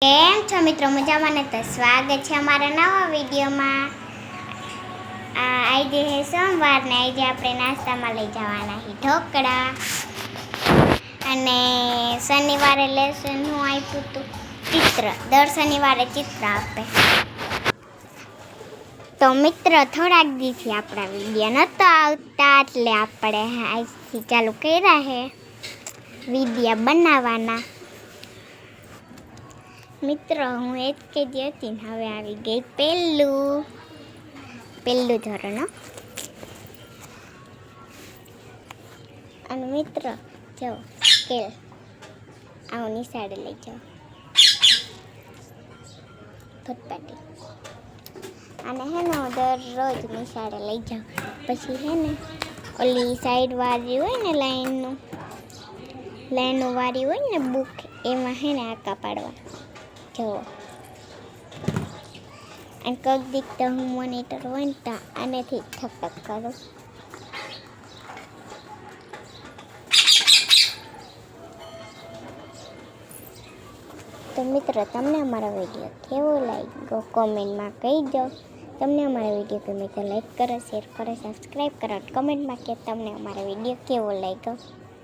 કેમ છો મિત્રો? મજામાં ને? તો સ્વાગત છે અમારા નવા વિડીયોમાં. આજે છે સોમવાર ને આજે આપણે નાસ્તામાં લઈ જવાના છે ઢોકળા. અને શનિવારે લેસન હું આપ્યું હતું ચિત્ર. દર શનિવારે ચિત્ર આપે. તો મિત્રો થોડાક દિવસથી આપણા વિડીયો નહોતા આવતા એટલે આપણે આજથી ચાલુ કર્યા છે વિડીયો બનાવવાના. મિત્રો હું એ જ કહેતી હતી ને, હવે આવી ગઈ પહેલું ધોરણ. અને મિત્રો જો સ્કેલ આવું નિશાળે લઈ જાઓ ફૂટપાટી. અને હે ને હું દરરોજ નિશાળે લઈ જાઉં. પછી હે ને ઓલી સાઈડ વાળી હોય ને લાઈનો વાળી હોય ને બુક, એમાં હે ને આંકા પાડવા જવો. અને કોઈક દીક તો હું મોનિટર હોય ને તો આનેથી ઠક કરું. તો મિત્રો તમને અમારો વિડીયો કેવો લાગ્યો કોમેન્ટમાં કહી દો. તમને અમારો વિડીયો ગમે તો લાઈક કરો, શેર કરો, સબસ્ક્રાઈબ કરો. કમેન્ટમાં કે તમને અમારો વિડીયો કેવો લાગ્યો.